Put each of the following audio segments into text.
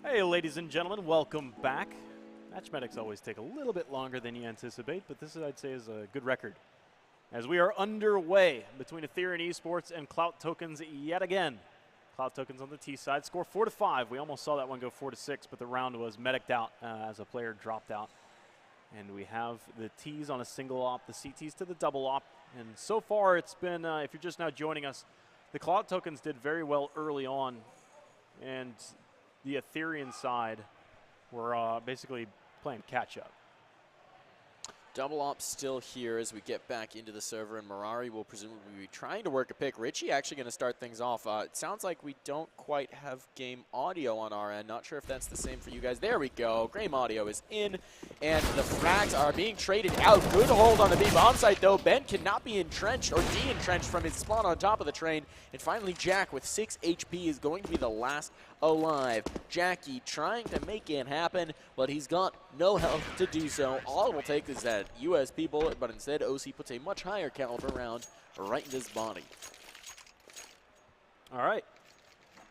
Hey, ladies and gentlemen, welcome back. Match medics always take a little bit longer than you anticipate, but this, I'd say, is a good record. As we are underway between Etherian Esports and Clout Tokens yet again. Clout Tokens on the T side score 4-5. We almost saw that one go 4-6, but the round was mediced out as a player dropped out. And we have the T's on a single op, the CTs to the double op. And so far it's been, if you're just now joining us, the Clout Tokens did very well early on. And the Etherian side were basically playing catch-up. Double op still here as we get back into the server, and Mirari will presumably be trying to work a pick. Richie actually going to start things off. It sounds like we don't quite have game audio on our end. Not sure if that's the same for you guys. There we go. Game audio is in, and the frags are being traded out. Good hold on the B bomb site, though. Ben cannot be entrenched or de-entrenched from his spawn on top of the train. And finally, Jack with 6 HP is going to be the last alive. Jackie trying to make it happen, but he's got no health to do so. All it will take is that USP bullet, but instead OC puts a much higher caliber round right in his body. All right.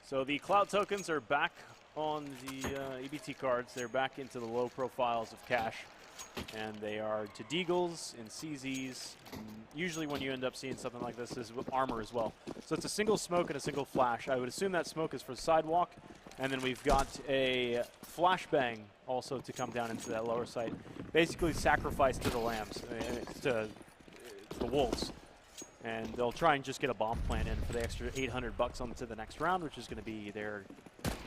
So the Clout Tokens are back on the EBT cards. They're back into the low profiles of cash. And they are to Deagles and CZs. Usually when you end up seeing something like this is with armor as well. So it's a single smoke and a single flash. I would assume that smoke is for sidewalk. And then we've got a flashbang also to come down into that lower site. Basically sacrificed to the lambs, to the wolves. And they'll try and just get a bomb plant in for the extra 800 bucks onto the next round, which is going to be their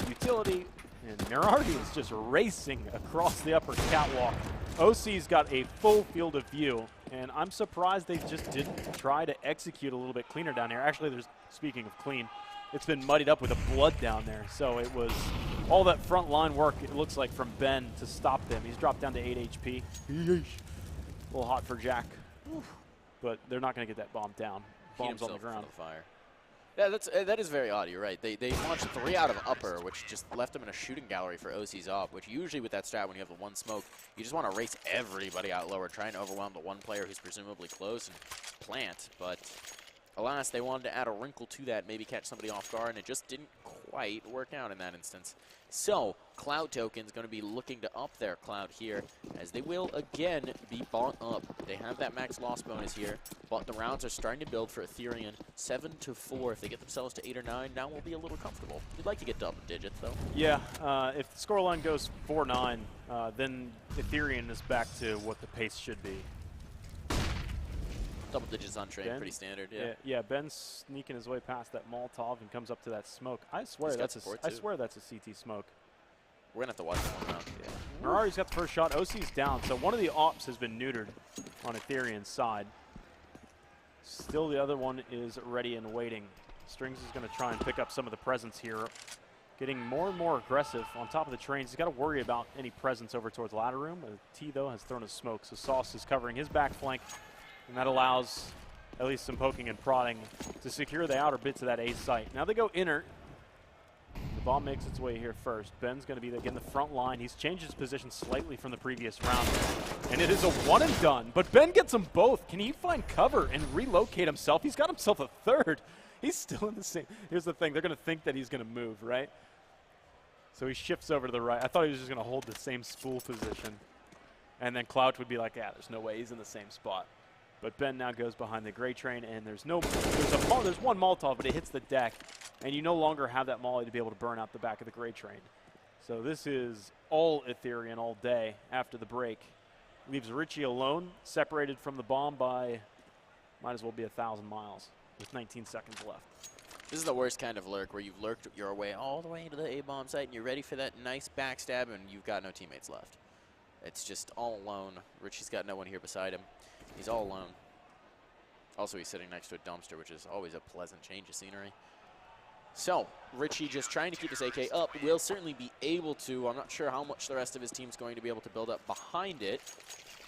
utility. And Mirari is just racing across the upper catwalk. OC's got a full field of view, and I'm surprised they just didn't try to execute a little bit cleaner down here. Actually, speaking of clean, it's been muddied up with the blood down there. So it was all that front line work, it looks like, from Ben to stop them. He's dropped down to 8 HP. A little hot for Jack. Oof. But they're not going to get that bomb down. Bomb's on the ground. Fire. Yeah, that is very odd. You're right. They launched 3 out of upper, which just left them in a shooting gallery for OC's op, which usually with that strat, when you have the one smoke, you just want to race everybody out lower, try and overwhelm the one player who's presumably close and plant. But alas, they wanted to add a wrinkle to that, maybe catch somebody off guard, and it just didn't quite work out in that instance. So, Clout Token's going to be looking to up their Clout here, as they will again be bought up. They have that max loss bonus here, but the rounds are starting to build for Etherian. 7-4. If they get themselves to 8 or 9, now we'll be a little comfortable. We'd like to get double digits, though. Yeah, if the scoreline goes 4-9, then Etherian is back to what the pace should be. Double digits on train, pretty standard. Yeah, Ben's sneaking his way past that Molotov and comes up to that smoke. I swear that's a CT smoke. We're gonna have to watch this one round. Yeah. Mirari's got the first shot. OC's down, so one of the ops has been neutered on Etherian's side. Still, the other one is ready and waiting. Strings is going to try and pick up some of the presence here, getting more and more aggressive on top of the trains. He's got to worry about any presence over towards ladder room. T, though, has thrown a smoke, so Sauce is covering his back flank. And that allows at least some poking and prodding to secure the outer bits of that A site. Now they go inert. The bomb makes its way here first. Ben's going to be again the front line. He's changed his position slightly from the previous round. And it is a one and done. But Ben gets them both. Can he find cover and relocate himself? He's got himself a third. He's still in the same. Here's the thing. They're going to think that he's going to move, right? So he shifts over to the right. I thought he was just going to hold the same spool position. And then Clout would be like, yeah, there's no way he's in the same spot. But Ben now goes behind the gray train, and there's one Molotov, but it hits the deck, and you no longer have that molly to be able to burn out the back of the gray train. So this is all Etherian all day after the break. Leaves Richie alone, separated from the bomb by, might as well be 1,000 miles, with 19 seconds left. This is the worst kind of lurk, where you've lurked your way all the way into the A-bomb site, and you're ready for that nice backstab, and you've got no teammates left. It's just all alone. Richie's got no one here beside him. He's all alone. Also, he's sitting next to a dumpster, which is always a pleasant change of scenery. So, Richie just trying to keep his AK up. Will certainly be able to. I'm not sure how much the rest of his team's going to be able to build up behind it.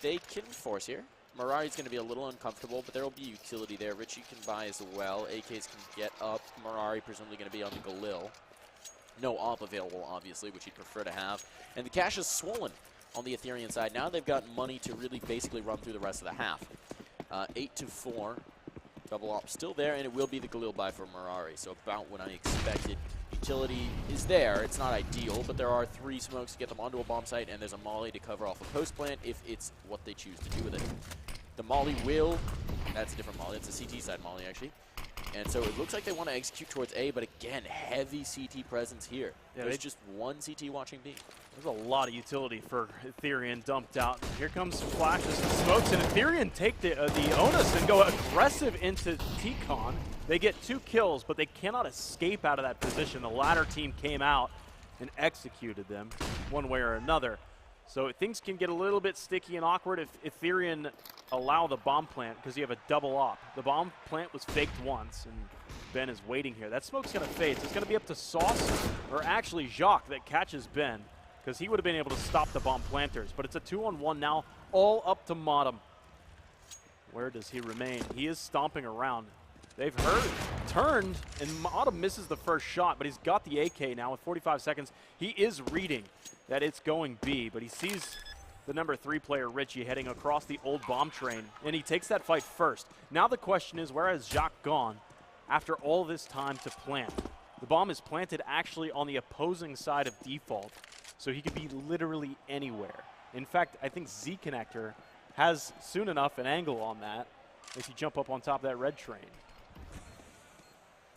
They can force here. Mirari's going to be a little uncomfortable, but there will be utility there. Richie can buy as well. AKs can get up. Mirari presumably going to be on the Galil. No op available, obviously, which he'd prefer to have. And the cash is swollen on the Etherian side. Now they've got money to really basically run through the rest of the half. 8-4. Double op still there, and it will be the Galil buy for Mirari. So about what I expected. utility is there. It's not ideal, but there are 3 smokes to get them onto a bomb site, and there's a molly to cover off a post plant if it's what they choose to do with it. The molly will, that's a different molly, it's a CT side molly actually. And so it looks like they want to execute towards A, but again, heavy CT presence here. Yeah, there's just one CT watching B. There's a lot of utility for Etherian dumped out. Here comes flashes and smokes, and Etherian take the onus and go aggressive into T-Con. They get 2 kills, but they cannot escape out of that position. The latter team came out and executed them one way or another. So things can get a little bit sticky and awkward if Etherian allow the bomb plant, because you have a double op. The bomb plant was faked once, and Ben is waiting here. That smoke's going to fade, so it's going to be up to Sauce, or actually Jacques, that catches Ben, because he would have been able to stop the bomb planters. But it's a 2-on-1 now, all up to Modem. Where does he remain? He is stomping around. They've turned, and Modem misses the first shot, but he's got the AK now with 45 seconds. He is reading that it's going B, but he sees the number 3 player, Richie, heading across the old bomb train, and he takes that fight first. Now the question is, where has Jacques gone after all this time to plant? The bomb is planted actually on the opposing side of default, so he could be literally anywhere. In fact, I think Z-Connector has soon enough an angle on that if you jump up on top of that red train.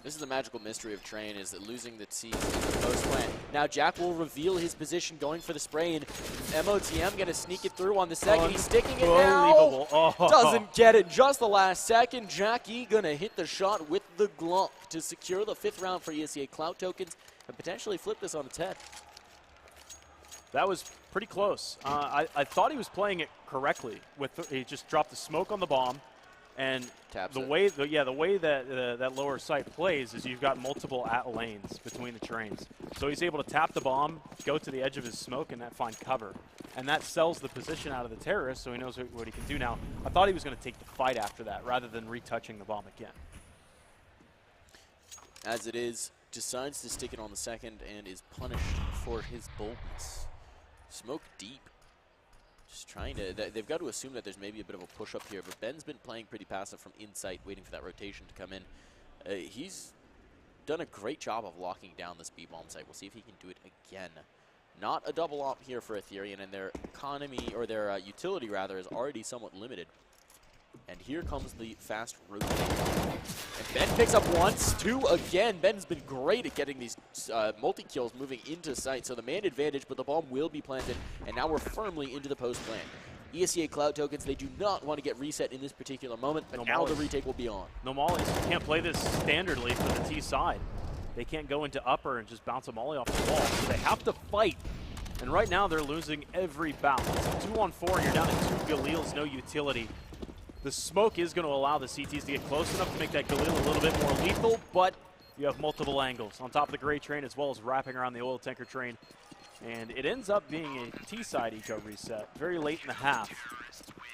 This is the magical mystery of Train, is that losing the T in the post plant. Now Jack will reveal his position, going for the spray, and MOTM going to sneak it through on the second. He's sticking it now. Oh. Doesn't get it just the last second. Jack E going to hit the shot with the Glock to secure the 5th round for ESEA Clout tokens and potentially flip this on its head. That was pretty close. I thought he was playing it correctly. He just dropped the smoke on the bomb. And the way that that lower site plays is you've got multiple lanes between the trains. So he's able to tap the bomb, go to the edge of his smoke, and find cover. And that sells the position out of the terrorist, so he knows what he can do now. I thought he was going to take the fight after that, rather than retouching the bomb again. As it is, decides to stick it on the second and is punished for his boldness. Smoke deep. Just trying to, they've got to assume that there's maybe a bit of a push up here, but Ben's been playing pretty passive from insight, waiting for that rotation to come in. He's done a great job of locking down this B-bomb site. We'll see if he can do it again. Not a double op here for Etherian, and their economy, or their utility rather, is already somewhat limited. And here comes the fast rotation. And Ben picks up once, 2 again. Ben's been great at getting these multi-kills moving into sight, so the man advantage, but the bomb will be planted, and now we're firmly into the post plant. ESEA Clout tokens, they do not want to get reset in this particular moment, but now the retake will be on. No mollies. You can't play this standardly for the T side. They can't go into upper and just bounce a molly off the wall, so they have to fight. And right now they're losing every bout. 2-on-4, you're down to 2 Galils, no utility. The smoke is going to allow the CTs to get close enough to make that Galil a little bit more lethal, but you have multiple angles on top of the gray train as well as wrapping around the oil tanker train. And it ends up being a T-side eco reset very late in the half.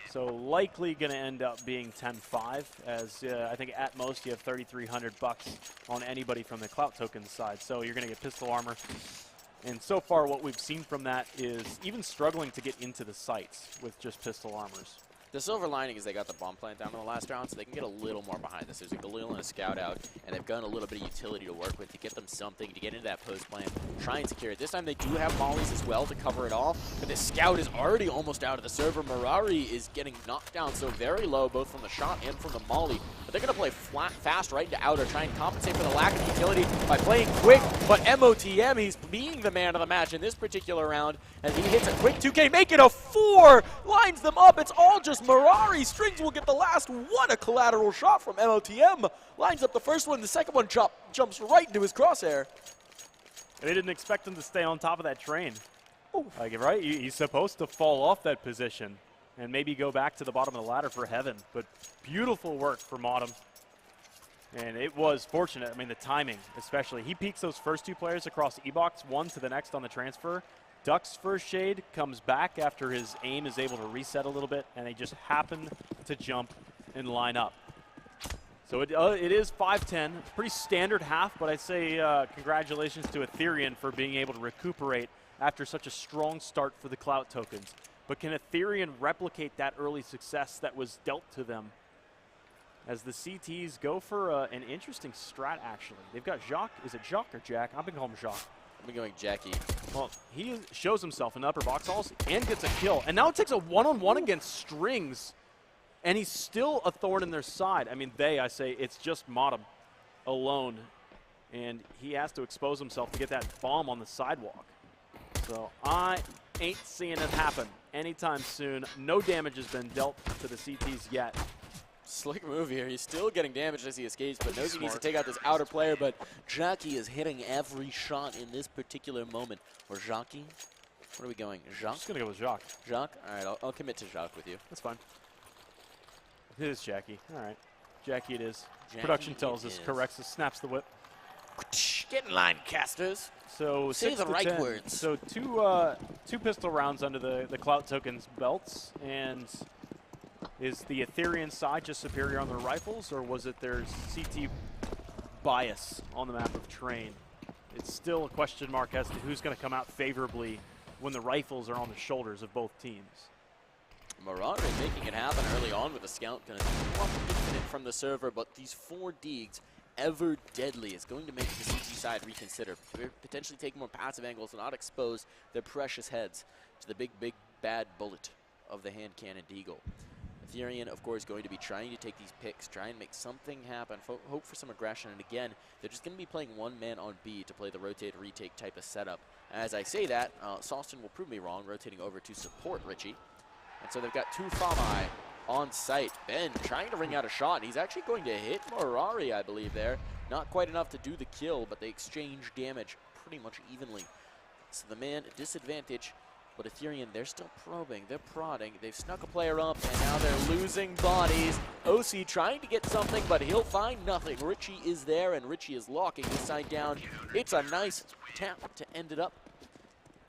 So likely going to end up being 10-5, as I think at most you have $3,300 on anybody from the Clout tokens side. So you're going to get pistol armor. And so far what we've seen from that is even struggling to get into the sites with just pistol armors. The silver lining is they got the bomb plant down in the last round, so they can get a little more behind this. There's a Galil and a scout out, and they've got a little bit of utility to work with to get them something, to get into that post plant, try and secure it. This time they do have mollies as well to cover it off, but the scout is already almost out of the server. Mirari is getting knocked down so very low, both from the shot and from the molly. But they're going to play fast right into outer, try and compensate for the lack of utility by playing quick. But MOTM, he's being the man of the match in this particular round, and he hits a quick 2K, make it a 4, lines them up. It's all just Mirari. Strings will get the last one. A collateral shot from MOTM. Lines up the first one. The second one jumps right into his crosshair. They didn't expect him to stay on top of that train. Like, right? He's supposed to fall off that position and maybe go back to the bottom of the ladder for heaven. But beautiful work for Modem. And it was fortunate. I mean, the timing especially. He peeks those first 2 players across E-box, one to the next on the transfer. Duck's first shade comes back after his aim is able to reset a little bit, and they just happen to jump and line up. So it is 5-10. Pretty standard half, but I'd say congratulations to Etherian for being able to recuperate after such a strong start for the Clout tokens. But can Etherian replicate that early success that was dealt to them as the CTs go for an interesting strat, actually. They've got Jacques. Is it Jacques or Jack? I've been calling him Jacques. I've been going Jackie. Well, he shows himself in the upper box halls and gets a kill. And now it takes a one-on-one against Strings. And he's still a thorn in their side. I mean, I say it's just Modem alone. And he has to expose himself to get that bomb on the sidewalk. So I ain't seeing it happen anytime soon. No damage has been dealt to the CTs yet. Slick move here. He's still getting damaged as he escapes, but knows he needs to take out this outer player. But Jackie is hitting every shot in this particular moment. Or Jackie? What are we going? Jacques? I'm just going to go with Jacques. Jacques? All right, I'll commit to Jacques with you. That's fine. It is Jackie. All right. Jackie it is. Jackie Production tells us, corrects us, snaps the whip. Get in line, casters. So say the right 10. words. So two pistol rounds under the Clout Tokens belts, and is the Etherian side just superior on their rifles, or was it their CT bias on the map of Train? It's still a question mark as to who's going to come out favorably when the rifles are on the shoulders of both teams. Marauder making it happen early on with a scout. Going to walk infinite from the server, but these 4 Deegs, ever deadly, is going to make the CT side reconsider. Potentially take more passive angles and not expose their precious heads to the big, bad bullet of the hand cannon Deagle. Etherian, of course, going to be trying to take these picks, try and make something happen, hope for some aggression. And again, they're just going to be playing one man on B to play the rotate, retake type of setup. As I say that, Sawston will prove me wrong, rotating over to support Richie. And so they've got 2 Famai on site. Ben trying to ring out a shot, and he's actually going to hit Morari, I believe, there. Not quite enough to do the kill, but they exchange damage pretty much evenly. So the man disadvantage, but Etherian, they're still probing, they're prodding. They've snuck a player up, and now they're losing bodies. OC trying to get something, but he'll find nothing. Richie is there, and Richie is locking this side down. It's a nice tap to end it up.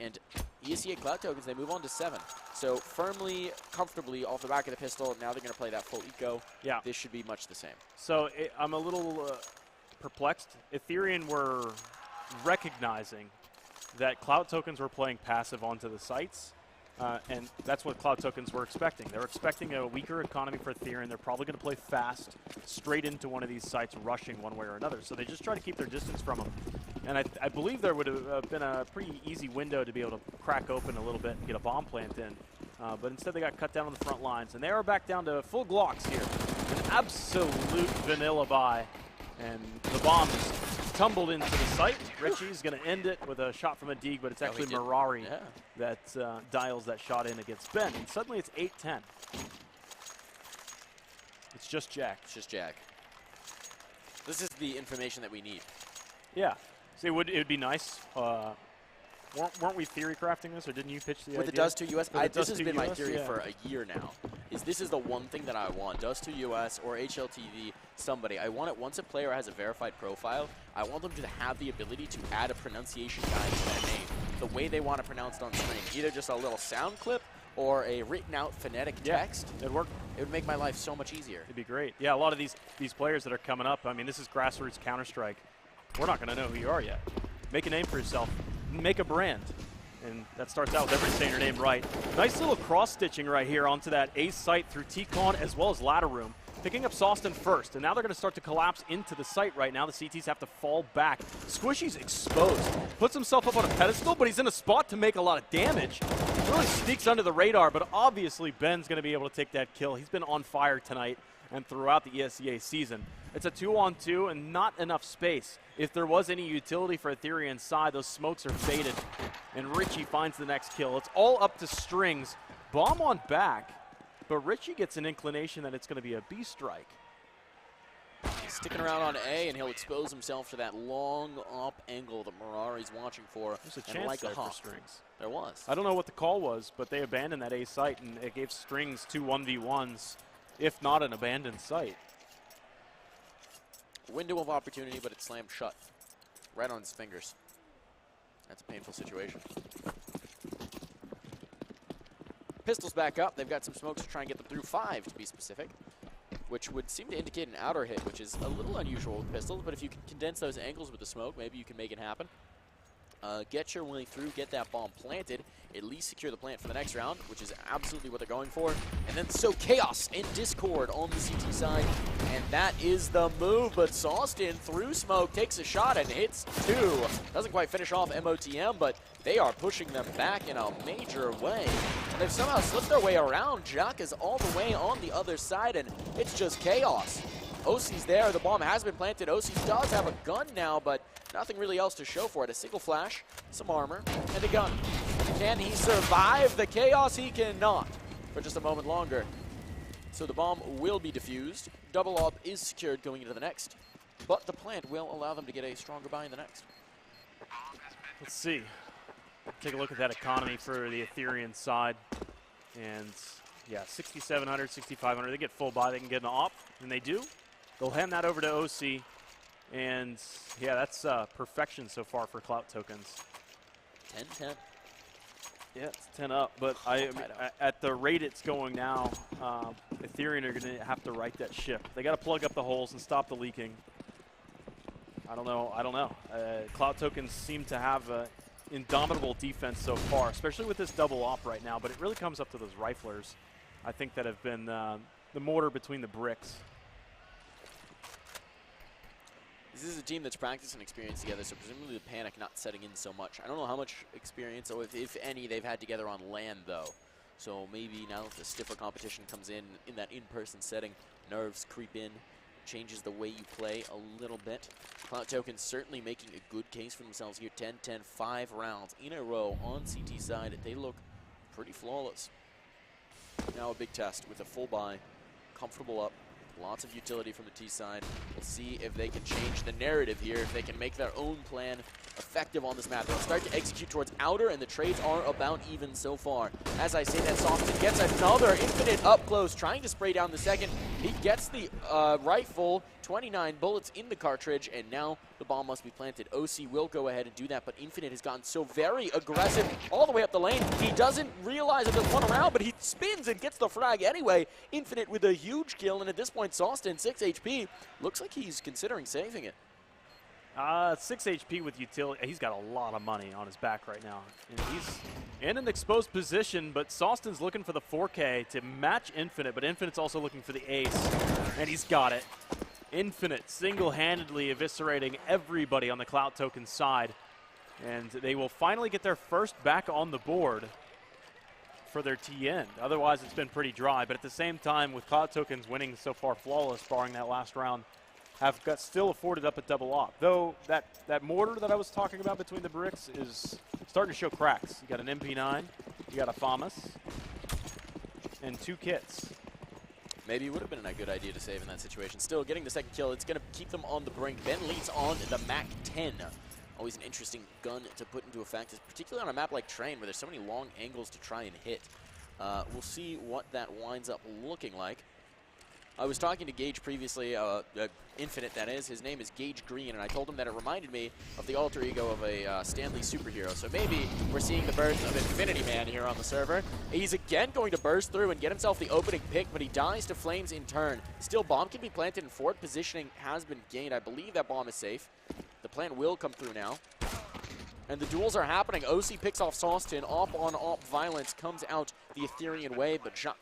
And ESEA Clout Tokens, they move on to 7. So firmly, comfortably off the back of the pistol. Now they're going to play that full eco. Yeah. This should be much the same. So I'm a little perplexed. Etherean were recognizing that Clout Tokens were playing passive onto the sites, and that's what Clout Tokens were expecting. They were expecting a weaker economy for Etherean. They're probably going to play fast, straight into one of these sites, rushing one way or another. So they just try to keep their distance from them. And I believe there would have been a pretty easy window to be able to crack open a little bit and get a bomb plant in. But instead they got cut down on the front lines. And they are back down to full Glocks here. An absolute vanilla buy. And the bomb just tumbled into the site. Richie's going to end it with a shot from a Deeg, but it's actually Mirari that dials that shot in against Ben. And suddenly it's 8-10. It's just Jack. It's just Jack. This is the information that we need. Yeah. See, it would be nice. Weren't we theory crafting this, or didn't you pitch the with idea? the Does to US? This has been my US, theory for a year now. This is the one thing that I want. Does to US or HLTV, somebody. I want it once a player has a verified profile, I want them to have the ability to add a pronunciation guide to that name, the way they want it pronounced on screen. Either just a little sound clip or a written out phonetic text. It'd work. It would make my life so much easier. It'd be great. Yeah, a lot of these players that are coming up, I mean, this is grassroots Counter-Strike. We're not going to know who you are yet. Make a name for yourself. Make a brand. And that starts out with everybody saying your name right. Nice little cross-stitching right here onto that ace site through T-Con as well as ladder room. Picking up Sawston first, and now they're going to start to collapse into the site right now. The CTs have to fall back. Squishy's exposed. Puts himself up on a pedestal, but he's in a spot to make a lot of damage. Really sneaks under the radar, but obviously Ben's going to be able to take that kill. He's been on fire tonight and throughout the ESEA season. It's a 2-on-2 and not enough space. If there was any utility for Etherian's side, those smokes are faded, and Richie finds the next kill. It's all up to Strings. Bomb on back, but Richie gets an inclination that it's going to be a B strike. He's sticking around on A, and he'll expose himself to that long up angle that Mirari's watching for. There's a chance there for Strings. There was. I don't know what the call was, but they abandoned that A site, and it gave Strings 2 1v1s, if not an abandoned site. Window of opportunity, but it slammed shut right on his fingers. That's a painful situation. Pistols back up. They've got some smokes to try and get them through 5, to be specific, which would seem to indicate an outer hit, which is a little unusual with pistols, but if you can condense those angles with the smoke, maybe you can make it happen. get your way through, get that bomb planted, at least secure the plant for the next round, which is absolutely what they're going for, and then sow chaos and discord on the CT side, and that is the move. But Sawston, through smoke, takes a shot and hits 2. Doesn't quite finish off MOTM, but they are pushing them back in a major way. And they've somehow slipped their way around. Jack is all the way on the other side, and it's just chaos. OC's there, the bomb has been planted. OC does have a gun now, but nothing really else to show for it. A single flash, some armor, and a gun. Can he survive the chaos? He cannot for just a moment longer. So the bomb will be defused. Double op is secured going into the next, but the plant will allow them to get a stronger buy in the next. Let's see. Take a look at that economy for the Etherian side. And yeah, 6,700, 6,500. They get full buy. They can get an op, and they do. They'll hand that over to OC. And yeah, that's perfection so far for Clout tokens. 10-10. Yeah, it's 10 up, but I mean, at the rate it's going now, Etherian are going to have to right that ship. They got to plug up the holes and stop the leaking. I don't know. Clout tokens seem to have indomitable defense so far, especially with this double op right now, but it really comes up to those riflers, I think, that have been the mortar between the bricks. This is a team that's practiced and experienced together, so presumably the panic not setting in so much. I don't know how much experience, or if any, they've had together on land, though. So maybe now that the stiffer competition comes in that in-person setting, nerves creep in, changes the way you play a little bit. Clout tokens certainly making a good case for themselves here. 10-10, 5 rounds in a row on CT side. They look pretty flawless. Now a big test with a full buy, comfortable up. Lots of utility from the T side. We'll see if they can change the narrative here, if they can make their own plan effective on this map. They'll start to execute towards outer, and the trades are about even so far. As I say that, Softon gets another infinite up close, trying to spray down the second. He gets the rifle, 29 bullets in the cartridge, and now the bomb must be planted. OC will go ahead and do that, but Infinite has gotten so very aggressive all the way up the lane. He doesn't realize that there's one around, but he spins and gets the frag anyway. Infinite with a huge kill, and at this point, Sawston, 6 HP. Looks like he's considering saving it. 6 HP with utility. He's got a lot of money on his back right now. And he's in an exposed position, but Sawston's looking for the 4K to match Infinite, but Infinite's also looking for the ace, and he's got it. Infinite single-handedly eviscerating everybody on the Clout token side, and they will finally get their first back on the board for their T-end. Otherwise, it's been pretty dry, but at the same time, with Clout tokens winning so far flawless, barring that last round, have got still afforded up a double op. Though that mortar that I was talking about between the bricks is starting to show cracks. You got an MP9, you got a FAMAS, and 2 kits. Maybe it would have been a good idea to save in that situation. Still, getting the second kill, it's going to keep them on the brink. Ben leads on the MAC-10. Always an interesting gun to put into effect, particularly on a map like Train, where there's so many long angles to try and hit. We'll see what that winds up looking like. I was talking to Gage previously, Infinite that is. His name is Gage Green, and I told him that it reminded me of the alter ego of a Stanley superhero. So maybe we're seeing the birth of Infinity Man here on the server. He's again going to burst through and get himself the opening pick, but he dies to flames in turn. Still, bomb can be planted, and forward positioning has been gained. I believe that bomb is safe. The plant will come through now. And the duels are happening. OC picks off Sawston. Op-on-op violence comes out the Etherian way, but Jack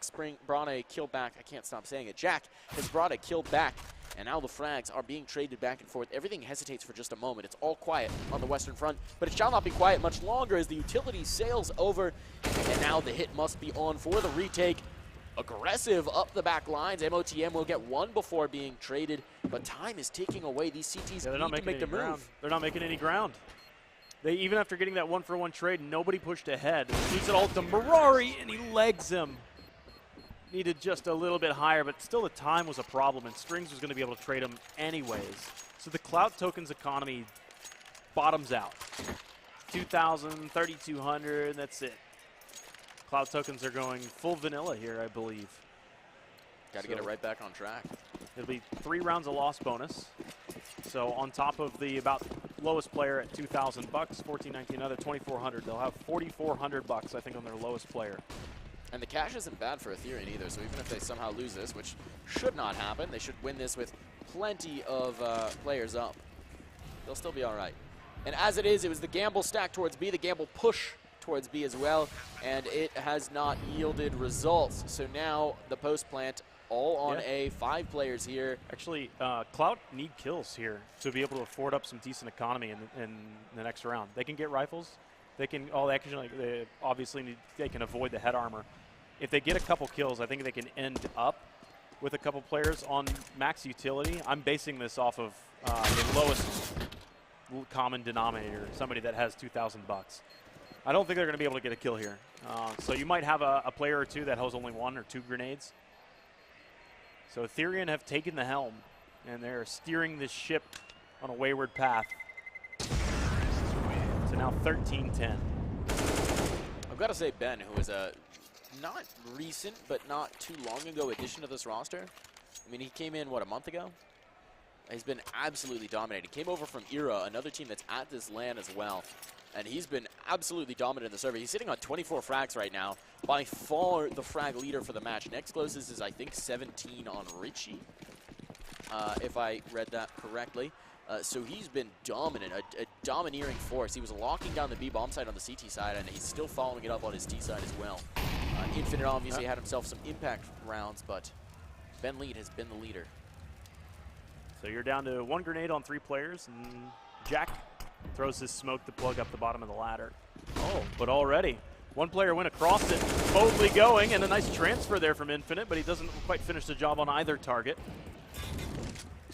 brought a kill back. I can't stop saying it. Jack has brought a kill back, and now the frags are being traded back and forth. Everything hesitates for just a moment. It's all quiet on the Western Front, but it shall not be quiet much longer as the utility sails over, and now the hit must be on for the retake. Aggressive up the back lines. MOTM will get one before being traded, but time is ticking away. These CTs need to make the move. They're not making any ground. They, even after getting that 1-for-1 trade, nobody pushed ahead. Leaves it all to Mirari, and he legs him. Needed just a little bit higher, but still the time was a problem, and Strings was going to be able to trade him anyways. So the Clout tokens economy bottoms out. 2,000, 3,200, that's it. Clout tokens are going full vanilla here, I believe. Got to get it right back on track. It'll be 3 rounds of loss bonus. So on top of the about lowest player at $2,000, 14.19, another 2,400. They'll have 4,400 bucks, I think, on their lowest player. And the cash isn't bad for Etherian either. So even if they somehow lose this, which should not happen, they should win this with plenty of players up. They'll still be all right. And as it is, it was the gamble stack towards B, the gamble push towards B as well, and it has not yielded results. So now the post plant all on A, 5 players here. Actually, Clout need kills here to be able to afford up some decent economy in the next round. They can get rifles. They can they obviously they can avoid the head armor. If they get a couple kills, I think they can end up with a couple players on max utility. I'm basing this off of the lowest common denominator, somebody that has 2,000 bucks. I don't think they're going to be able to get a kill here. So you might have a player or two that has only 1 or 2 grenades. So Etherian have taken the helm, and they're steering this ship on a wayward path to now 13-10. I've got to say Ben, who is a not recent but not too long ago addition to this roster. I mean, he came in, what, a month ago? He's been absolutely dominating. Came over from ERA, another team that's at this LAN as well. And he's been absolutely dominant in the server. He's sitting on 24 frags right now. By far the frag leader for the match. Next closest is, I think, 17 on Richie, if I read that correctly. So he's been dominant, a domineering force. He was locking down the B bomb side on the CT side, and he's still following it up on his D side as well. Infinite obviously had himself some impact rounds, but Ben Lead has been the leader. So you're down to 1 grenade on 3 players, and Jack throws his smoke to plug up the bottom of the ladder. Oh, but already 1 player went across it, boldly going, and a nice transfer there from Infinite, but he doesn't quite finish the job on either target.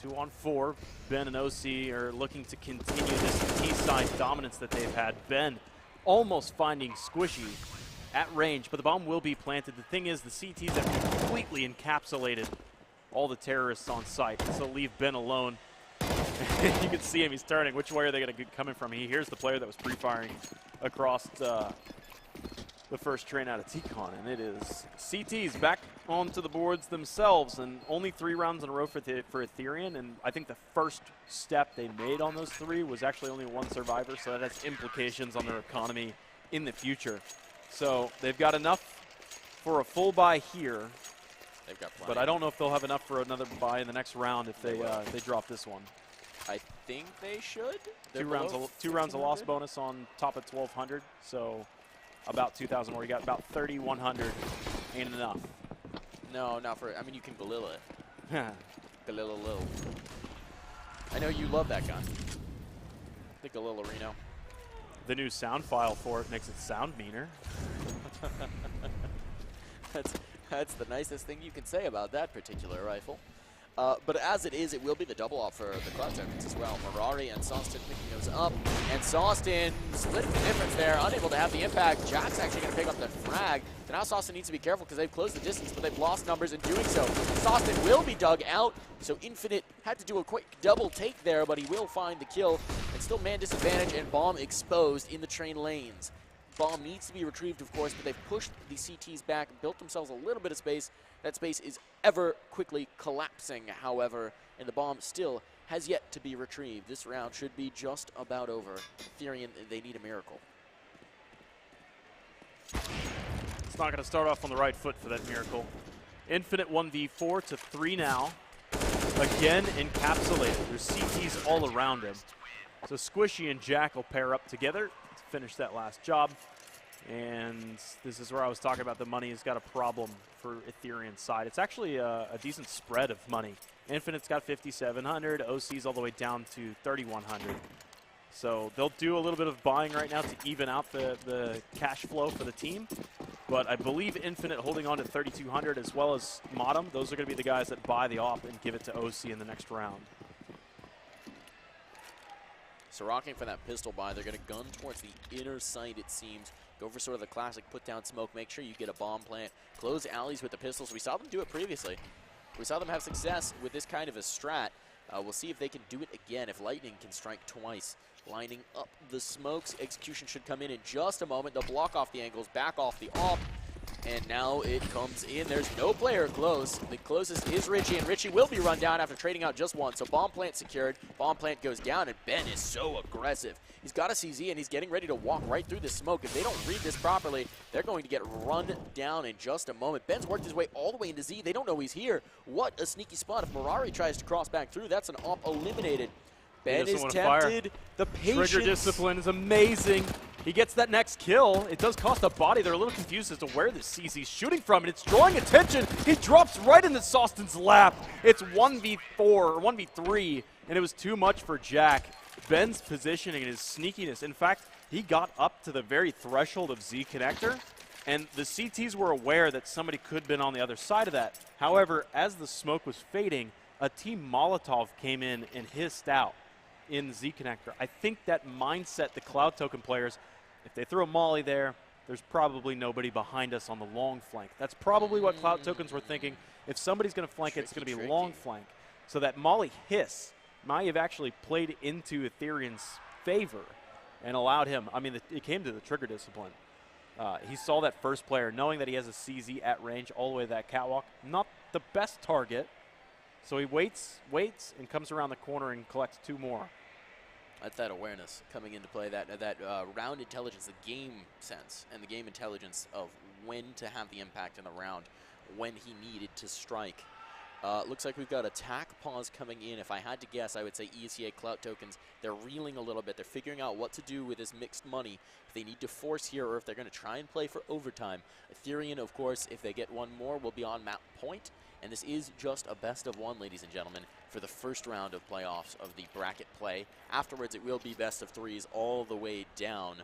2 on 4. Ben and OC are looking to continue this T-side dominance that they've had. Ben almost finding Squishy at range, but the bomb will be planted. The thing is, the CTs have completely encapsulated all the terrorists on site, so leave Ben alone. You can see him, he's turning. Which way are they going to come in from? He hears the player that was pre-firing across the first train out of T-Con, and it is CTs back onto the boards themselves, and only 3 rounds in a row for Etherian, and I think the first step they made on those 3 was actually only 1 survivor, so that has implications on their economy in the future. So they've got enough for a full buy here. They've got plenty. But I don't know if they'll have enough for another buy in the next round if they drop this one. I think they should. 2 rounds of loss bonus on top of 1,200, so about 2,000 more. You got about 3,100. Ain't enough. No, not for. I mean, you can Galila it. Galila Lil. I know you love that gun. The Galila Reno. The new sound file for it makes it sound meaner. That's the nicest thing you can say about that particular rifle. But as it is, it will be the double op for the Clout tokens as well. Mirari and Sawston picking those up. And Sawston splitting the difference there, unable to have the impact. Jack's actually going to pick up the frag. So now Sawston needs to be careful because they've closed the distance, but they've lost numbers in doing so. Sawston will be dug out, so Infinite had to do a quick double take there, but he will find the kill. And still man disadvantage and bomb exposed in the train lanes. Bomb needs to be retrieved, of course, but they've pushed the CTs back, built themselves a little bit of space. That space is ever quickly collapsing, however, and the bomb still has yet to be retrieved. This round should be just about over. Etherian, they need a miracle. It's not going to start off on the right foot for that miracle. Infinite 1v4 to 3 now. Again, encapsulated. There's CTs all around him. So Squishy and Jack will pair up together to finish that last job. And this is where I was talking about the money has got a problem for Etherian's side. It's actually a decent spread of money. Infinite's got 5,700, OC's all the way down to 3,100. So they'll do a little bit of buying right now to even out the cash flow for the team. But I believe Infinite holding on to 3,200 as well as Modem. Those are going to be the guys that buy the op and give it to OC in the next round. So rocking for that pistol buy, they're going to gun towards the inner sight, it seems. Go for sort of the classic put down smoke, make sure you get a bomb plant. Close alleys with the pistols. We saw them do it previously. We saw them have success with this kind of a strat. We'll see if they can do it again, if lightning can strike twice. Lining up the smokes. Execution should come in just a moment. They'll block off the angles, back off the op. And now it comes in. There's no player close. The closest is Richie, and Richie will be run down after trading out just one. So bomb plant secured. Bomb plant goes down, and Ben is so aggressive. He's got a CZ, and he's getting ready to walk right through the smoke. If they don't read this properly, they're going to get run down in just a moment. Ben's worked his way all the way into Z. They don't know he's here. What a sneaky spot. If Mirari tries to cross back through, that's an op eliminated. Ben is tempted. The patience. Trigger discipline is amazing. He gets that next kill. It does cost a body. They're a little confused as to where the CZ's shooting from, and it's drawing attention. He drops right into Sawston's lap. It's 1v4 or 1v3, and it was too much for Jack. Ben's positioning and his sneakiness. In fact, he got up to the very threshold of Z connector, and the CTs were aware that somebody could have been on the other side of that. However, as the smoke was fading, a team Molotov came in and hissed out in Z connector. I think that mindset the Cloud token players, if they throw a molly there, there's probably nobody behind us on the long flank. That's probably what Cloud tokens were thinking. If somebody's going to flank it, it's going to be long flank. So that molly hiss might have actually played into Etherian's favor and allowed him. I mean, it came to the trigger discipline. He saw that first player, knowing that he has a CZ at range all the way to that catwalk. Not the best target. So he waits, and comes around the corner and collects 2 more. That's that awareness coming into play, that round intelligence, the game sense, and the game intelligence of when to have the impact in the round, when he needed to strike. Looks like we've got attack pause coming in. If I had to guess, I would say ESEA Clout tokens, they're reeling a little bit. They're figuring out what to do with this mixed money, if they need to force here or if they're going to try and play for overtime. Etherian, of course, if they get 1 more, will be on map point. And this is just a best of 1, ladies and gentlemen, for the first round of playoffs of the bracket play. Afterwards, it will be best of 3s all the way down.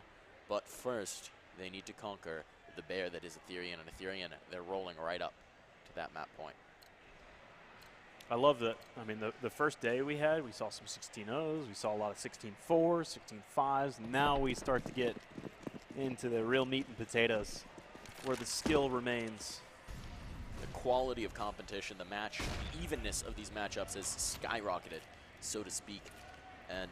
But first, they need to conquer the bear that is Etherian. And Etherian, they're rolling right up to that map point. I love that. I mean, the first day we saw some 16-0s. We saw a lot of 16-4s, 16-5s. Now we start to get into the real meat and potatoes where the skill remains. The quality of competition, the match, the evenness of these matchups has skyrocketed, so to speak. And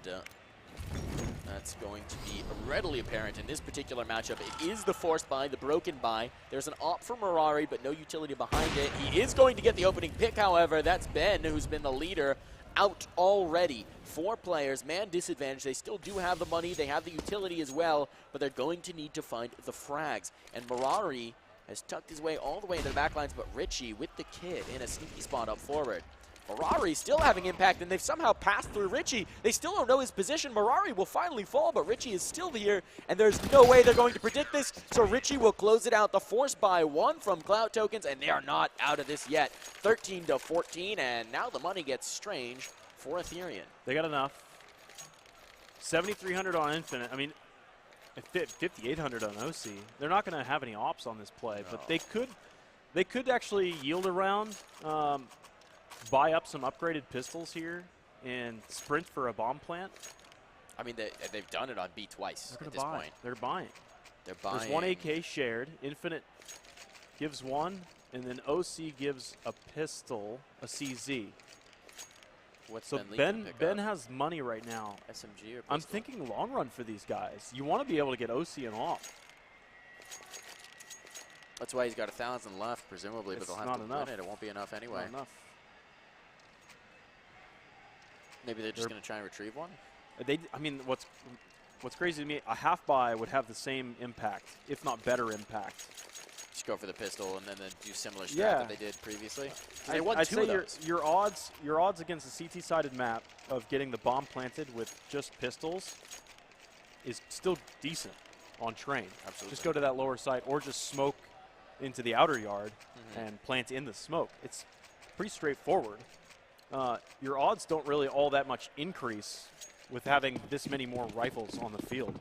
that's going to be readily apparent in this particular matchup. It is the forced buy, the broken buy. There's an op for Mirari, but no utility behind it. He is going to get the opening pick, however. That's Ben, who's been the leader, out already. 4 players, man disadvantage. They still do have the money. They have the utility as well, but they're going to need to find the frags. And Mirari has tucked his way all the way into the backlines, but Richie with the kid in a sneaky spot up forward. Mirari still having impact, and they've somehow passed through Richie. They still don't know his position. Mirari will finally fall, but Richie is still here, and there's no way they're going to predict this, so Richie will close it out. The force by 1 from Clout tokens, and they are not out of this yet. 13-14, and now the money gets strange for Etherian. They got enough. 7,300 on Infinite. I mean, 5,800 on OC. They're not going to have any ops on this play, but they could actually yield around. Buy up some upgraded pistols here and sprint for a bomb plant. I mean, they've done it on B twice at this point. They're buying. They're buying. There's 1 AK shared. Infinite gives 1, and then OC gives a pistol, a CZ. What's so Ben has money right now. SMG or pistol? I'm thinking long run for these guys. You want to be able to get OC and off. That's why he's got 1,000 left, presumably, but they'll have to win it. It won't be enough anyway. Not enough. Maybe they're just going to try and retrieve 1? I mean, what's crazy to me, a half buy would have the same impact, if not better impact. Just go for the pistol and then do similar strat that they did previously. They won I'd 2 say of those. your odds against the CT-sided map of getting the bomb planted with just pistols is still decent on train. Absolutely. Just go to that lower side or just smoke into the outer yard and plant in the smoke. It's pretty straightforward. Your odds don't really all that much increase with having this many more rifles on the field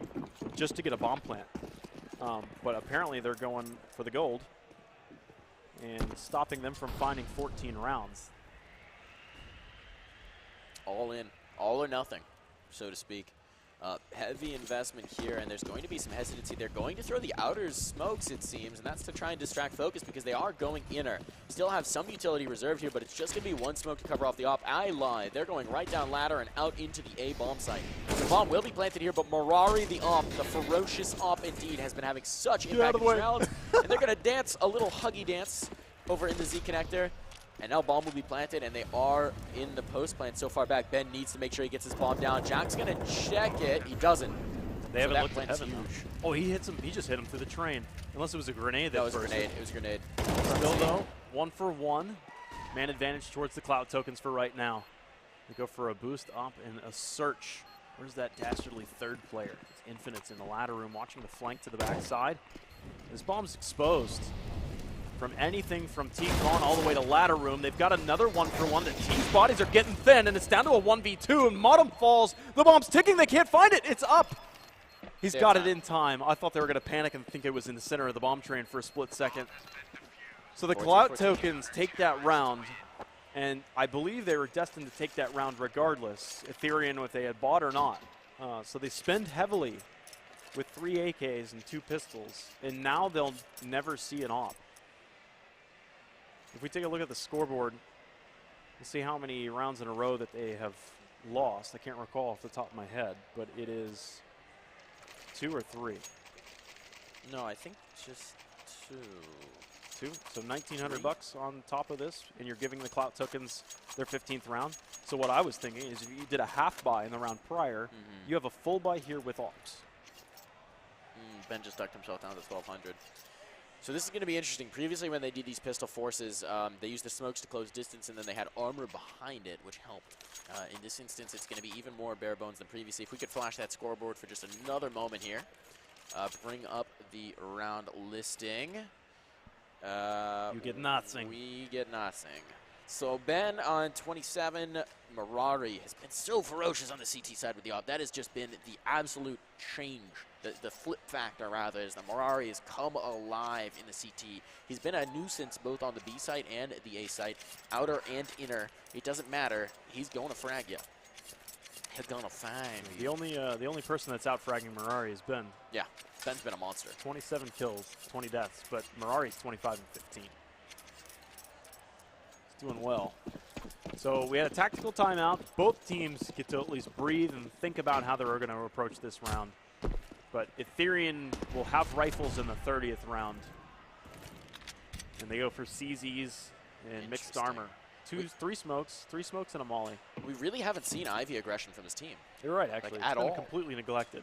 just to get a bomb plant. But apparently they're going for the gold and stopping them from finding 14 rounds. All in, all or nothing, so to speak. Heavy investment here, and there's going to be some hesitancy. They're going to throw the outer smokes, it seems, and that's to try and distract focus because they are going inner. Still have some utility reserved here, but it's just going to be 1 smoke to cover off the op. I lied. They're going right down ladder and out into the A bomb site. The bomb will be planted here, but Mirari, the op, the ferocious op indeed, has been having such impact in these rounds, and they're going to dance a little huggy dance over in the Z connector. And now bomb will be planted, and they are in the post plant so far back. Ben needs to make sure he gets his bomb down. Jack's going to check it. He doesn't. They haven't looked at heaven. Oh, he hits him. He just hit him through the train. Unless it was a grenade. That was a grenade. It was a grenade. Still though, 1 for 1. Man advantage towards the Clout tokens for right now. They go for a boost up and a search. Where's that dastardly third player? It's Infinite's in the ladder room watching the flank to the backside. This bomb's exposed. From anything from T-Con all the way to ladder room. They've got another 1-for-1. The team's bodies are getting thin, and it's down to a 1v2, and Modem falls. The bomb's ticking. They can't find it. It's up. He's got it in time. I thought they were going to panic and think it was in the center of the bomb train for a split second. So the Clout tokens take that round, and I believe they were destined to take that round regardless, Etherian if they had bought or not. So they spend heavily with 3 AKs and 2 pistols, and now they'll never see an op. If we take a look at the scoreboard, we'll see how many rounds in a row that they have lost. I can't recall off the top of my head, but it is 2 or 3. No, I think just 2. 2? So 1,900 bucks on top of this, and you're giving the Clout tokens their 15th round. So what I was thinking is if you did a half buy in the round prior, you have a full buy here with ops. Ben just ducked himself down to 1,200. So this is going to be interesting. Previously when they did these pistol forces, they used the smokes to close distance, and then they had armor behind it, which helped. In this instance, it's going to be even more bare bones than previously. If we could flash that scoreboard for just another moment here. Bring up the round listing. You get nothing. We get nothing. So Ben on 27, Mirari has been so ferocious on the CT side with the op. That has just been the absolute change. The flip factor, rather, is that Mirari has come alive in the CT. He's been a nuisance both on the B side and the A side, outer and inner. It doesn't matter. He's going to frag you. He's going to find you. The only person that's out fragging Mirari is Ben. Yeah, Ben's been a monster. 27 kills, 20 deaths, but Mirari's 25 and 15. He's doing well. So we had a tactical timeout. Both teams get to at least breathe and think about how they were going to approach this round. But Etherian will have rifles in the 30th round. And they go for CZs and mixed armor. 3 smokes and a molly. We really haven't seen Ivy aggression from this team. You're right, actually. Like, at all. Completely neglected.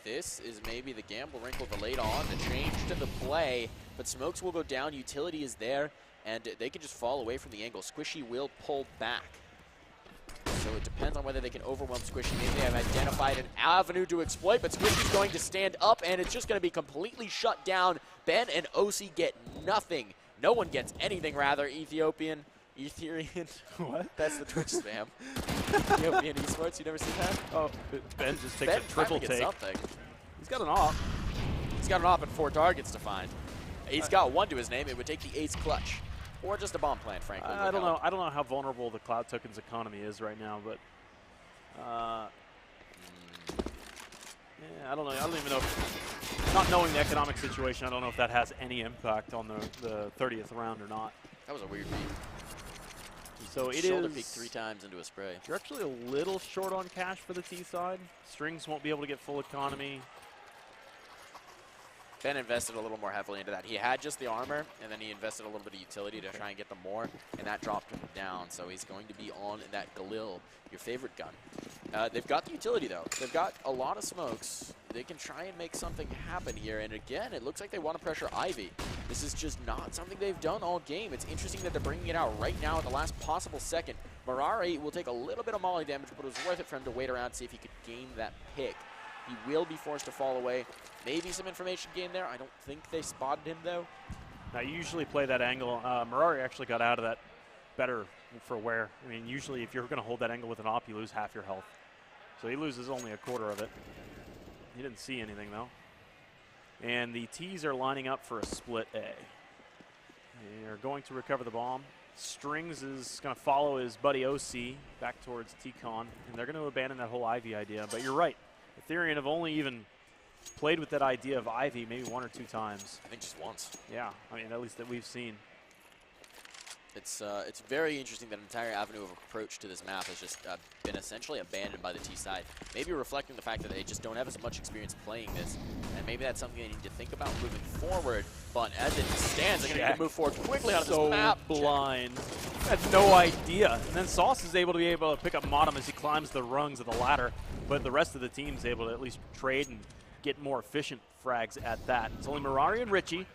This is maybe the gamble wrinkle delayed on, the change to the play. But smokes will go down, utility is there, and they can just fall away from the angle. Squishy will pull back. So it depends on whether they can overwhelm Squishy. Maybe they have identified an avenue to exploit, but Squishy's going to stand up, and it's just going to be completely shut down. Ben and OC get nothing. No one gets anything, rather. Etherian. What? That's the Twitch spam. Ethiopian Esports, you never seen that? Oh, Ben just takes a triple take. Something. He's got an op. He's got an op and 4 targets to find. He's got 1 to his name. It would take the ace clutch. Or just a bomb plant, frankly. I don't know. I don't know how vulnerable the Clout tokens economy is right now, but yeah, I don't know. I don't even know. Not knowing the economic situation, I don't know if that has any impact on the 30th round or not. That was a weird beat. So it shoulder is. peek 3 times into a spray. You're actually a little short on cash for the T side. Strings won't be able to get full economy. Ben invested a little more heavily into that. He had just the armor, and then he invested a little bit of utility to try and get them more, and that dropped him down. So he's going to be on that Galil, your favorite gun. They've got the utility, though. They've got a lot of smokes. They can try and make something happen here. And again, it looks like they want to pressure Ivy. This is just not something they've done all game. It's interesting that they're bringing it out right now at the last possible second. Mirari will take a little bit of molly damage, but it was worth it for him to wait around and see if he could gain that pick. He will be forced to fall away. Maybe some information gained there. I don't think they spotted him, though. Now, you usually play that angle. Mirari actually got out of that better for wear. I mean, usually if you're going to hold that angle with an op, you lose half your health. So he loses only a quarter of it. He didn't see anything, though. And the T's are lining up for a split A. They're going to recover the bomb. Strings is going to follow his buddy OC back towards T-Con, and they're going to abandon that whole Ivy idea. But you're right. Etherian have only even played with that idea of Ivy maybe 1 or 2 times. I think just once. Yeah, I mean, at least that we've seen. It's very interesting that an entire avenue of approach to this map has just been essentially abandoned by the T side. Maybe reflecting the fact that they just don't have as much experience playing this, and maybe that's something they need to think about moving forward. But as it stands, they're going to need to move forward quickly on this map. So blind. Had no idea. And then Sauce is able to pick up Modem as he climbs the rungs of the ladder, but the rest of the team is able to at least trade and get more efficient frags at that. It's only Mirari and Richie.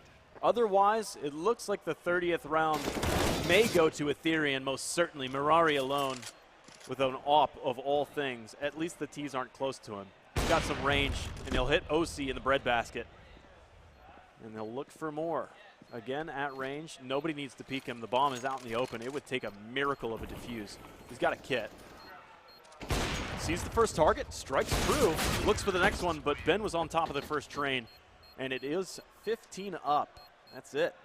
Otherwise, it looks like the 30th round may go to Etherian, most certainly. Mirari alone with an AWP of all things. At least the T's aren't close to him. He's got some range, and he'll hit OC in the breadbasket. And they'll look for more. Again, at range, nobody needs to peek him. The bomb is out in the open. It would take a miracle of a defuse. He's got a kit. Sees the first target, strikes through, looks for the next one, but Ben was on top of the first train, and it is 15 up. That's it.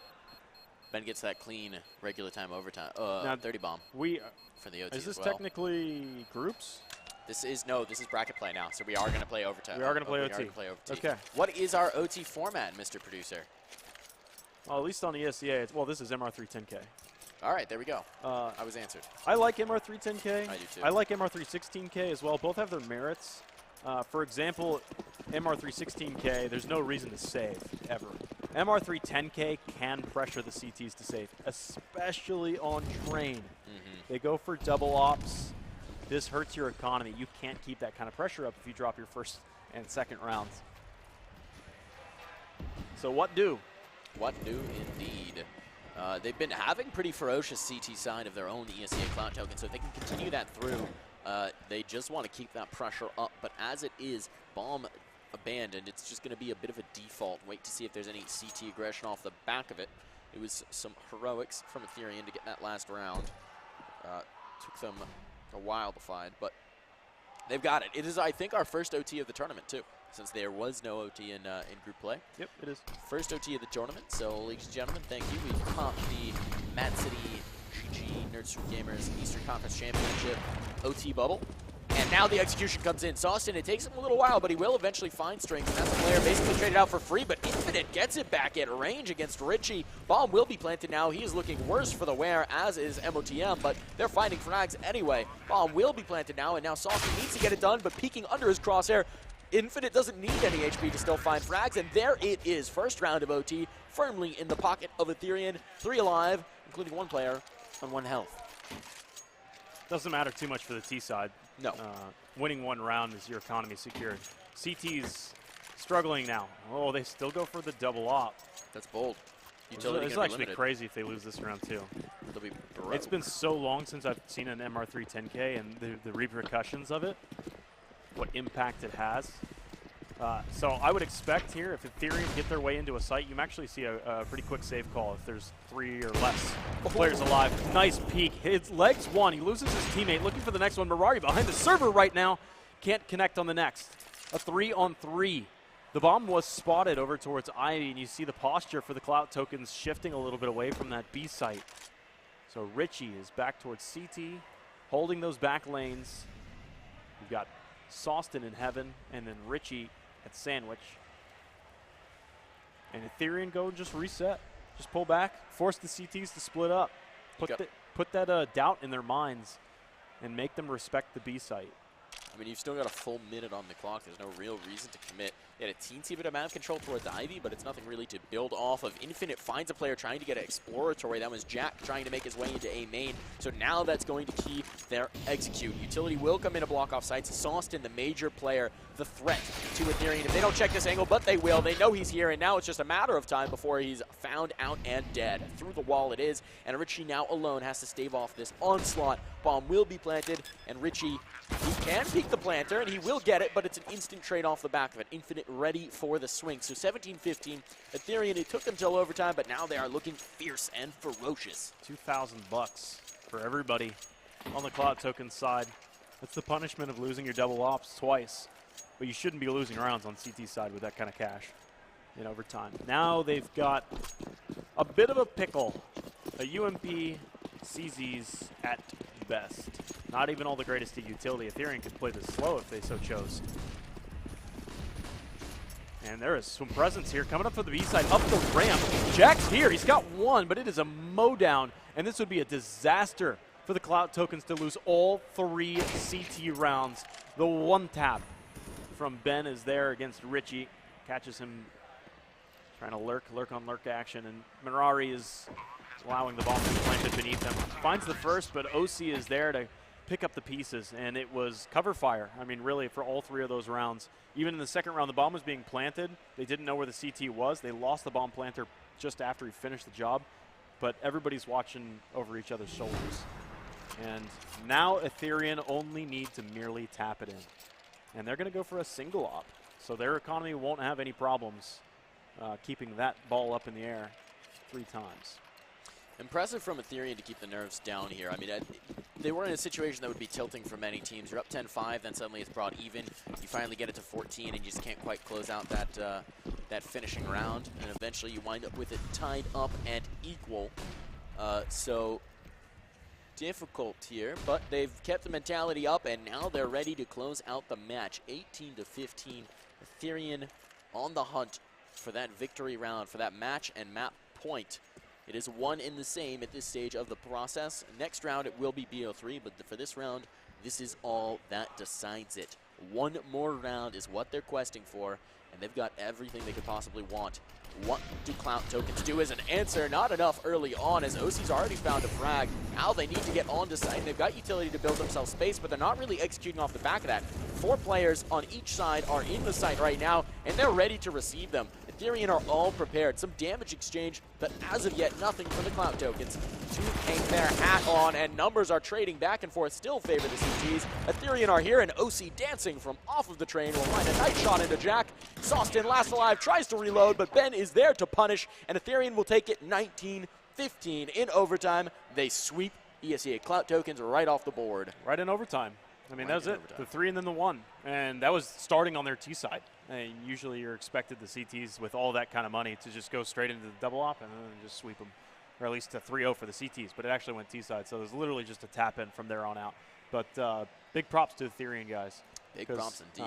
Ben gets that clean regular time overtime. Now, 30 bomb. For the OT Is this as well. technically groups? This is bracket play now, so we are going to play overtime. We are going to play OT. We are going to play OT. Okay. What is our OT format, Mr. Producer? Well, at least on ESEA, well, this is MR310K. All right, there we go. I was answered. I like MR310K. I do too. I like MR316K as well. Both have their merits. For example, MR316K, there's no reason to save, ever. MR310K can pressure the CTs to save, especially on train. They go for double ops. This hurts your economy. You can't keep that kind of pressure up if you drop your first and second rounds. So what do? What do indeed. They've been having pretty ferocious CT side of their own ESEA Clout token, so if they can continue that through, they just want to keep that pressure up. But as it is, bomb abandoned, it's just going to be a bit of a default. Wait to see if there's any CT aggression off the back of it. It was some heroics from Etherian to get that last round. Took them a while to find, but they've got it. It is, I think, our first OT of the tournament, too, since there was no OT in group play. Yep, it is. First OT of the tournament. So, ladies and gentlemen, thank you. We popped the Mad City GG Nerd Street Gamers Eastern Conference Championship OT bubble. And now the execution comes in. Saucin, it takes him a little while, but he will eventually find Strings. And that's a player basically traded out for free, but Infinite gets it back at range against Richie. Bomb will be planted now. He is looking worse for the wear, as is MOTM, but they're finding frags anyway. Bomb will be planted now, and now Saucin needs to get it done, but peeking under his crosshair. Infinite doesn't need any HP to still find frags, and there it is. First round of OT, firmly in the pocket of Etherian. 3 alive, including 1 player on 1 health. Doesn't matter too much for the T side. No. Winning 1 round is your economy secured. CT's struggling now. Oh, they still go for the double op. That's bold. Utility it's actually crazy if they lose this round, too. They'll be it's been so long since I've seen an MR310K and the repercussions of it, what impact it has. So I would expect here, if Etherian get their way into a site, you actually see a pretty quick save call if there's 3 or less players alive. Nice peek. His legs one. He loses his teammate. Looking for the next one. Mirari behind the server right now. Can't connect on the next. A 3-on-3. The bomb was spotted over towards Ivy, and you see the posture for the Clout tokens shifting a little bit away from that B site. So Richie is back towards CT, holding those back lanes. We've got Saucin in heaven, and then Richie at Sandwich. And Etherian go and just reset. Just pull back, force the CTs to split up. Put that doubt in their minds and make them respect the B site. I mean, you've still got a full minute on the clock. There's no real reason to commit. They had a teensy bit of map control towards Ivy, but it's nothing really to build off of. Infinite finds a player trying to get an exploratory. That was Jack trying to make his way into A main. So now that's going to key their execute. Utility will come in to block off sites. Saucin, the major player, the threat to Etherian. If they don't check this angle, but they will. They know he's here, and now it's just a matter of time before he's found out and dead. Through the wall it is, and Richie now alone has to stave off this onslaught. Bomb will be planted, and Richie, he can peek the planter, and he will get it, but it's an instant trade off the back of it. Infinite ready for the swing. So 17-15. Etherian, it took them till overtime, but now they are looking fierce and ferocious. $2,000 for everybody on the Clout token side. That's the punishment of losing your double ops twice. But you shouldn't be losing rounds on CT side with that kind of cash in overtime. Now they've got a bit of a pickle. A UMP CZs at best. Not even all the greatest at utility. Etherian could play this slow if they so chose. And there is some presence here coming up for the B side, up the ramp. Jack's here. He's got 1, but it is a mow-down. And this would be a disaster for the Clout tokens to lose all 3 CT rounds. The 1-tap from Ben is there against Richie. Catches him trying to lurk on lurk action. And Mirari is allowing the bomb to be planted beneath him. Finds the first, but OC is there to pick up the pieces, and it was cover fire. I mean, really, for all 3 of those rounds. Even in the second round, the bomb was being planted. They didn't know where the CT was. They lost the bomb planter just after he finished the job. but everybody's watching over each other's shoulders. And now Etherian only need to merely tap it in. And they're going to go for a single op. So their economy won't have any problems keeping that ball up in the air 3 times. Impressive from Etherian to keep the nerves down here. I mean, they were in a situation that would be tilting for many teams. You're up 10-5, then suddenly it's brought even. You finally get it to 14, and you just can't quite close out that finishing round. And eventually you wind up with it tied up and equal. So difficult here, but they've kept the mentality up, and now they're ready to close out the match. 18-15, Etherian on the hunt for that victory round, for that match and map point. It is one in the same at this stage of the process. Next round, it will be BO3, but for this round, this is all that decides it. One more round is what they're questing for, and they've got everything they could possibly want. What do Clout tokens do as an answer? Not enough early on, as OC's already found a frag. Now they need to get onto site. They've got utility to build themselves space, but they're not really executing off the back of that. 4 players on each side are in the site right now, and they're ready to receive them. Etherian are all prepared. Some damage exchange, but as of yet, nothing for the Clout tokens to hang their hat on, and numbers are trading back and forth, still favor the CTs. Etherian are here, and OC dancing from off of the train will find a nice shot into Jack. Sawston, last alive, tries to reload, but Ben is there to punish, and Etherian will take it 19-15 in overtime. They sweep ESEA Clout tokens right off the board. Right in overtime. I mean, that was it. The 3 and then the 1. And that was starting on their T side. And usually you're expected the CTs with all that kind of money to just go straight into the double op and then just sweep them. Or at least a 3-0 for the CTs. But it actually went T side. So it was literally just a tap in from there on out. But big props to Etherian guys. Big props indeed.